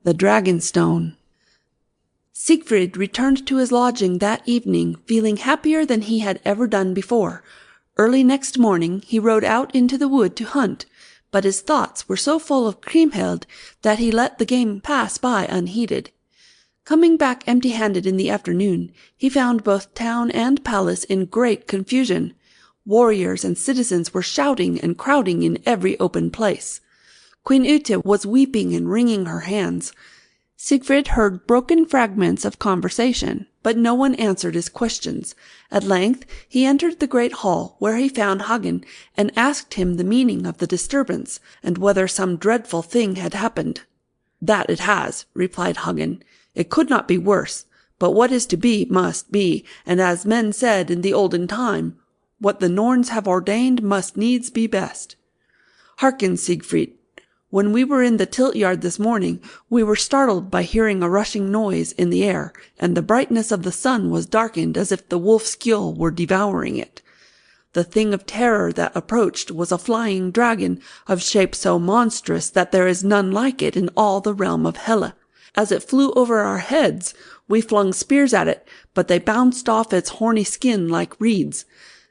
The Dragonstone. Siegfried returned to his lodging that evening, feeling happier than he had ever done before. Early next morning he rode out into the wood to hunt, but his thoughts were so full of Cremehild that he let the game pass by unheeded. Coming back empty-handed in the afternoon, he found both town and palace in great confusion. Warriors and citizens were shouting and crowding in every open place. Queen Ute was weeping and wringing her hands. Siegfried heard broken fragments of conversation, but no one answered his questions. At length he entered the great hall, where he found Hagen, and asked him the meaning of the disturbance, and whether some dreadful thing had happened. "That it has," replied Hagen. "It could not be worse, but what is to be must be, and as men said in the olden time, what the Norns have ordained must needs be best. Hearken, Siegfried. When we were in the tilt-yard this morning, we were startled by hearing a rushing noise in the air, and the brightness of the sun was darkened as if the wolf-skjöld were devouring it. The thing of terror that approached was a flying dragon, of shape so monstrous that there is none like it in all the realm of Hela. As it flew over our heads, we flung spears at it, but they bounced off its horny skin like reeds.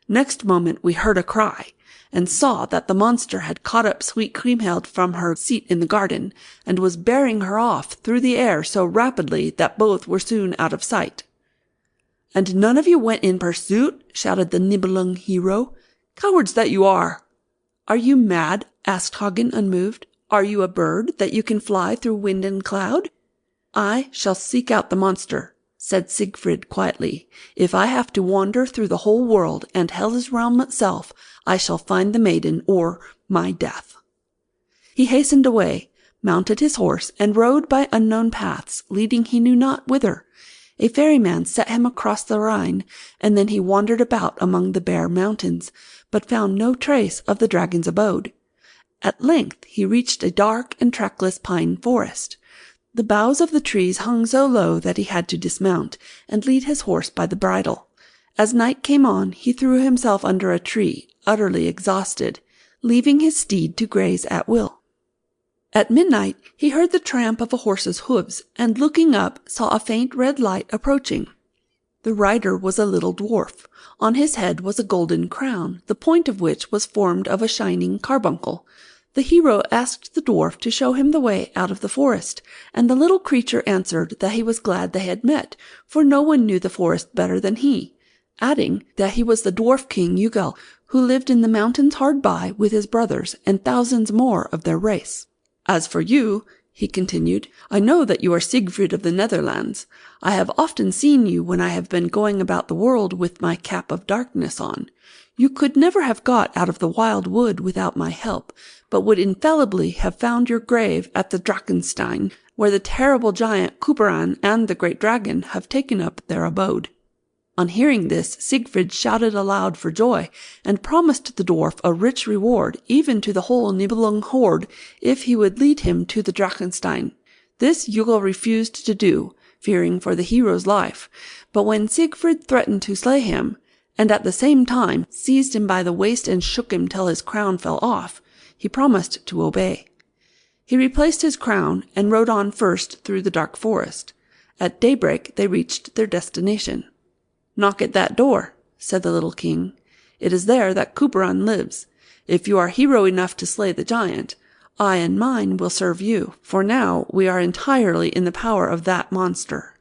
Next moment we heard a cry, and saw that the monster had caught up sweet Cremehild from her seat in the garden, and was bearing her off through the air so rapidly that both were soon out of sight." "And none of you went in pursuit?" shouted the Nibelung hero. "Cowards that you are!" "Are you mad?" asked Hagen, unmoved. "Are you a bird, that you can fly through wind and cloud?" "I shall seek out the monster," said Siegfried quietly. "If I have to wander through the whole world and Hela's realm itself, I shall find the maiden, or my death." He hastened away, mounted his horse, and rode by unknown paths, leading he knew not whither. A ferryman set him across the Rhine, and then he wandered about among the bare mountains, but found no trace of the dragon's abode. At length he reached a dark and trackless pine forest. The boughs of the trees hung so low that he had to dismount, and lead his horse by the bridle. As night came on, he threw himself under a tree, utterly exhausted, leaving his steed to graze at will. At midnight he heard the tramp of a horse's hoofs, and looking up saw a faint red light approaching. The rider was a little dwarf. On his head was a golden crown, the point of which was formed of a shining carbuncle. The hero asked the dwarf to show him the way out of the forest, and the little creature answered that he was glad they had met, for no one knew the forest better than he, adding that he was the dwarf king Ugal, who lived in the mountains hard by with his brothers and thousands more of their race. "As for you," he continued, "I know that you are Siegfried of the Netherlands. I have often seen you when I have been going about the world with my cap of darkness on. You could never have got out of the wild wood without my help, but would infallibly have found your grave at the Dragonstone, where the terrible giant Couperin and the great dragon have taken up their abode." On hearing this, Siegfried shouted aloud for joy, and promised the dwarf a rich reward, even to the whole Nibelung horde, if he would lead him to the Dragonstone. This Ugal refused to do, fearing for the hero's life, but when Siegfried threatened to slay him, and at the same time seized him by the waist and shook him till his crown fell off, he promised to obey. He replaced his crown, and rode on first through the dark forest. At daybreak they reached their destination. "Knock at that door," said the little king. "It is there that Couperin lives. If you are hero enough to slay the giant, I and mine will serve you, for now we are entirely in the power of that monster."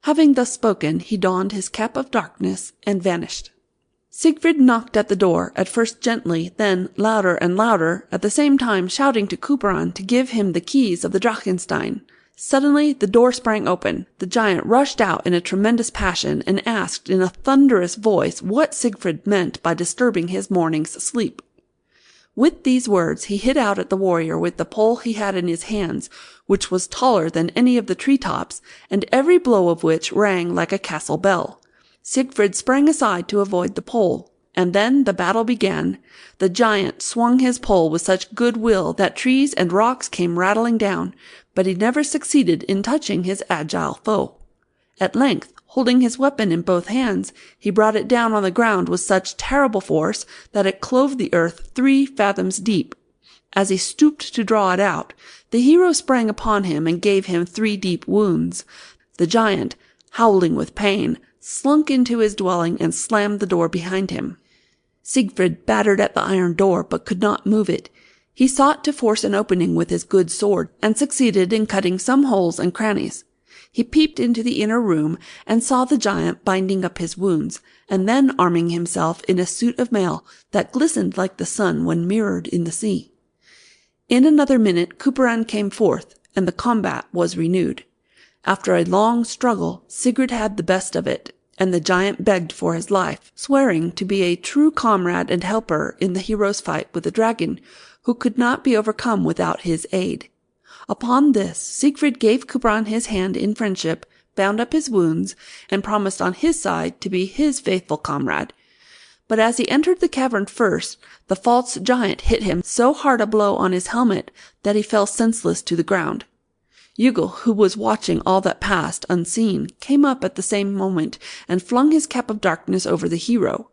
Having thus spoken, he donned his cap of darkness and vanished. Siegfried knocked at the door, at first gently, then louder and louder, at the same time shouting to Couperin to give him the keys of the Dragonstone. Suddenly the door sprang open. The giant rushed out in a tremendous passion, and asked in a thunderous voice what Siegfried meant by disturbing his morning's sleep. With these words he hit out at the warrior with the pole he had in his hands, which was taller than any of the tree-tops, and every blow of which rang like a castle bell. Siegfried sprang aside to avoid the pole, and then the battle began. The giant swung his pole with such good will that trees and rocks came rattling down, but he never succeeded in touching his agile foe. At length, holding his weapon in both hands, he brought it down on the ground with such terrible force that it clove the earth 3 fathoms deep. As he stooped to draw it out, the hero sprang upon him and gave him 3 deep wounds. The giant, howling with pain, slunk into his dwelling and slammed the door behind him. Siegfried battered at the iron door but could not move it. He sought to force an opening with his good sword and succeeded in cutting some holes and crannies. He peeped into the inner room and saw the giant binding up his wounds, and then arming himself in a suit of mail that glistened like the sun when mirrored in the sea. In another minute Couperin came forth, and the combat was renewed. After a long struggle, Sigurd had the best of it, and the giant begged for his life, swearing to be a true comrade and helper in the hero's fight with the dragon, who could not be overcome without his aid. Upon this, Siegfried gave Couperin his hand in friendship, bound up his wounds, and promised on his side to be his faithful comrade. But as he entered the cavern first, the false giant hit him so hard a blow on his helmet that he fell senseless to the ground. Ugle, who was watching all that passed unseen, came up at the same moment and flung his cap of darkness over the hero.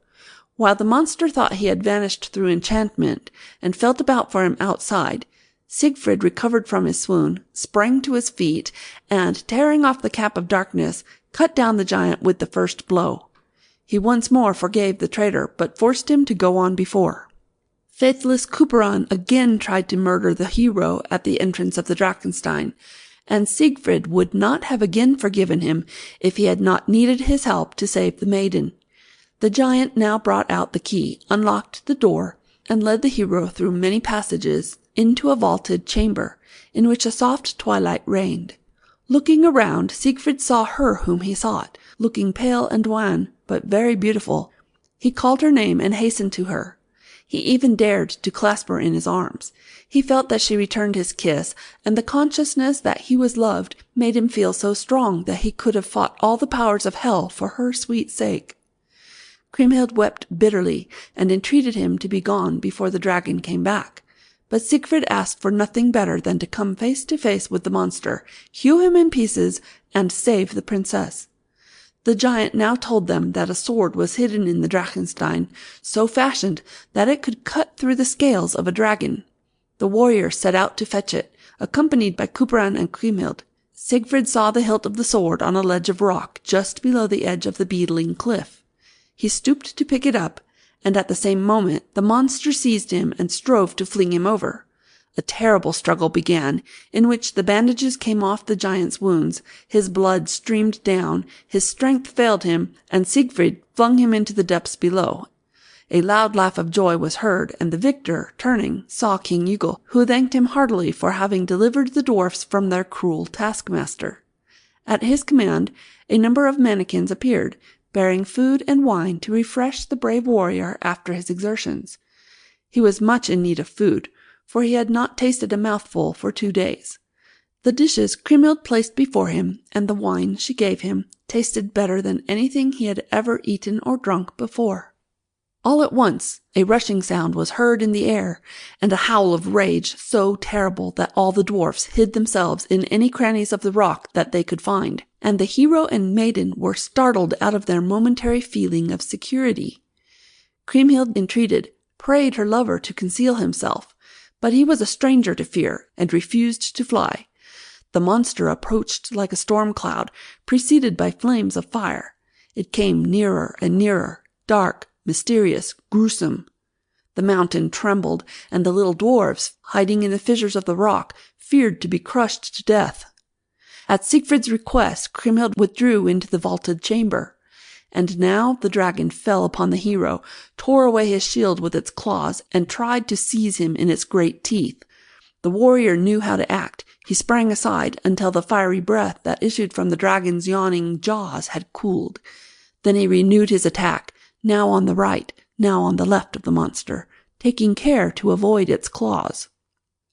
While the monster thought he had vanished through enchantment and felt about for him outside, Siegfried recovered from his swoon, sprang to his feet, and, tearing off the cap of darkness, cut down the giant with the first blow. He once more forgave the traitor, but forced him to go on before. Faithless Couperin again tried to murder the hero at the entrance of the Dragonstone, and Siegfried would not have again forgiven him if he had not needed his help to save the maiden. The giant now brought out the key, unlocked the door, and led the hero through many passages into a vaulted chamber, in which a soft twilight reigned. Looking around, Siegfried saw her whom he sought, looking pale and wan, but very beautiful. He called her name and hastened to her. He even dared to clasp her in his arms. He felt that she returned his kiss, and the consciousness that he was loved made him feel so strong that he could have fought all the powers of hell for her sweet sake. Cremehild wept bitterly and entreated him to be gone before the dragon came back. But Siegfried asked for nothing better than to come face to face with the monster, hew him in pieces, and save the princess. The giant now told them that a sword was hidden in the Dragonstone, so fashioned that it could cut through the scales of a dragon. The warrior set out to fetch it, accompanied by Couperin and Cremehild. Siegfried saw the hilt of the sword on a ledge of rock just below the edge of the beetling cliff. He stooped to pick it up, and at the same moment the monster seized him and strove to fling him over. A terrible struggle began, in which the bandages came off the giant's wounds, his blood streamed down, his strength failed him, and Siegfried flung him into the depths below. A loud laugh of joy was heard, and the victor, turning, saw King Ugle, who thanked him heartily for having delivered the dwarfs from their cruel taskmaster. At his command, a number of mannikins appeared, bearing food and wine to refresh the brave warrior after his exertions. He was much in need of food, for he had not tasted a mouthful for 2 days. The dishes Cremehild placed before him, and the wine she gave him, tasted better than anything he had ever eaten or drunk before. All at once, a rushing sound was heard in the air, and a howl of rage so terrible that all the dwarfs hid themselves in any crannies of the rock that they could find, and the hero and maiden were startled out of their momentary feeling of security. Cremehild entreated, prayed her lover to conceal himself, but he was a stranger to fear, and refused to fly. The monster approached like a storm cloud, preceded by flames of fire. It came nearer and nearer, dark, mysterious, gruesome. The mountain trembled, and the little dwarfs, hiding in the fissures of the rock, feared to be crushed to death. At Siegfried's request, Cremehild withdrew into the vaulted chamber. And now the dragon fell upon the hero, tore away his shield with its claws, and tried to seize him in its great teeth. The warrior knew how to act. He sprang aside until the fiery breath that issued from the dragon's yawning jaws had cooled. Then he renewed his attack, now on the right, now on the left of the monster, taking care to avoid its claws.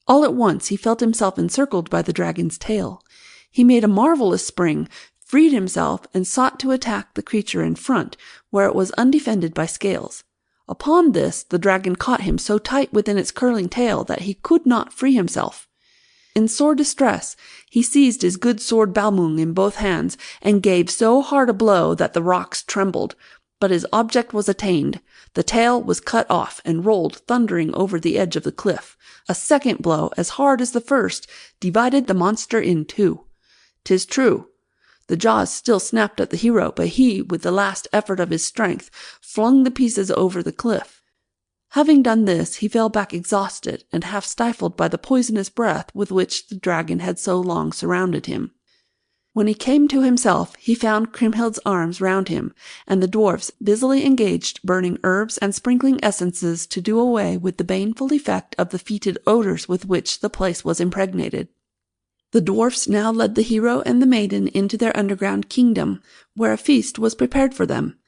All at once he felt himself encircled by the dragon's tail. He made a marvelous spring, freed himself, and sought to attack the creature in front, where it was undefended by scales. Upon this, the dragon caught him so tight within its curling tail that he could not free himself. In sore distress, he seized his good sword Balmung in both hands, and gave so hard a blow that the rocks trembled. But his object was attained. The tail was cut off and rolled thundering over the edge of the cliff. A second blow, as hard as the first, divided the monster in two. 'Tis true, the jaws still snapped at the hero, but he, with the last effort of his strength, flung the pieces over the cliff. Having done this, he fell back exhausted and half stifled by the poisonous breath with which the dragon had so long surrounded him. When he came to himself, he found Cremehild's arms round him, and the dwarfs busily engaged burning herbs and sprinkling essences to do away with the baneful effect of the fetid odors with which the place was impregnated. The dwarfs now led the hero and the maiden into their underground kingdom, where a feast was prepared for them.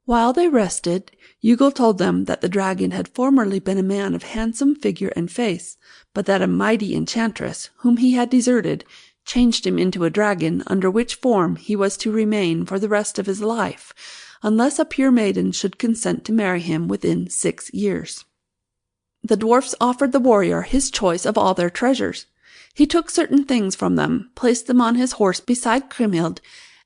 While they rested, Ugal told them that the dragon had formerly been a man of handsome figure and face, but that a mighty enchantress, whom he had deserted, changed him into a dragon, under which form he was to remain for the rest of his life, unless a pure maiden should consent to marry him within 6 years. The dwarfs offered the warrior his choice of all their treasures. He took certain things from them, placed them on his horse beside Cremehild,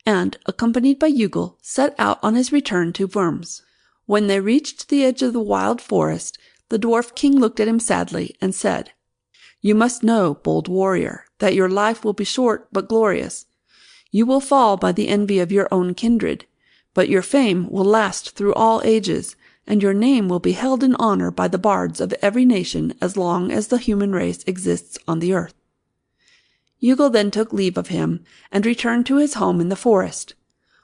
and, accompanied by Ugal, set out on his return to Worms. When they reached the edge of the wild forest, the dwarf king looked at him sadly and said, "You must know, bold warrior, that your life will be short but glorious. You will fall by the envy of your own kindred, but your fame will last through all ages, and your name will be held in honor by the bards of every nation as long as the human race exists on the earth." Ugal then took leave of him, and returned to his home in the forest.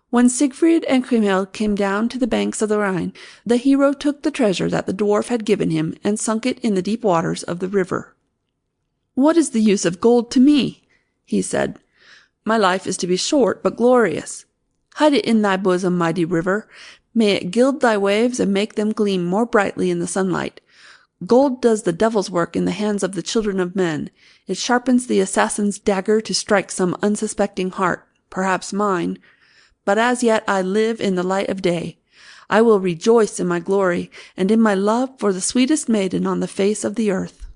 When Siegfried and Cremehild came down to the banks of the Rhine, the hero took the treasure that the dwarf had given him and sunk it in the deep waters of the river. "What is the use of gold to me?" he said. "My life is to be short but glorious. Hide it in thy bosom, mighty river. May it gild thy waves and make them gleam more brightly in the sunlight. Gold does the devil's work in the hands of the children of men. It sharpens the assassin's dagger to strike some unsuspecting heart, perhaps mine. But as yet I live in the light of day. I will rejoice in my glory and in my love for the sweetest maiden on the face of the earth."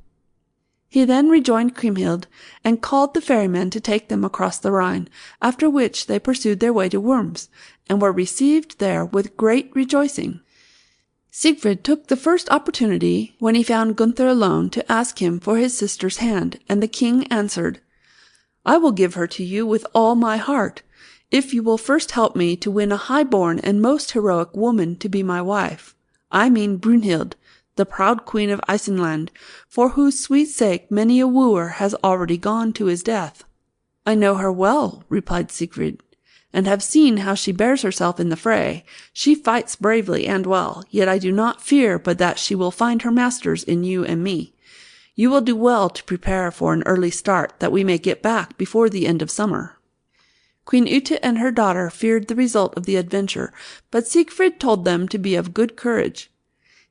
He then rejoined Cremehild and called the ferryman to take them across the Rhine, after which they pursued their way to Worms, and were received there with great rejoicing. Siegfried took the first opportunity, when he found Gunther alone, to ask him for his sister's hand, and the king answered, "I will give her to you with all my heart, if you will first help me to win a high-born and most heroic woman to be my wife. I mean Brunild, the proud queen of Isenland, for whose sweet sake many a wooer has already gone to his death." "I know her well," replied Siegfried, "and have seen how she bears herself in the fray. She fights bravely and well, yet I do not fear but that she will find her masters in you and me. You will do well to prepare for an early start, that we may get back before the end of summer." Queen Ute and her daughter feared the result of the adventure, but Siegfried told them to be of good courage.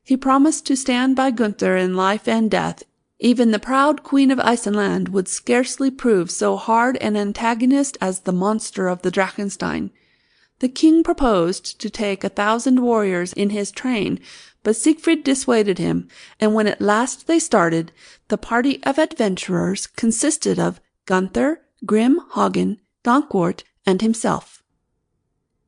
He promised to stand by Gunther in life and death. Even the proud queen of Isenland would scarcely prove so hard an antagonist as the monster of the Dragonstone. The king proposed to take 1,000 warriors in his train, but Siegfried dissuaded him, and when at last they started, the party of adventurers consisted of Gunther, Grim, Hagen, Dankwart, and himself.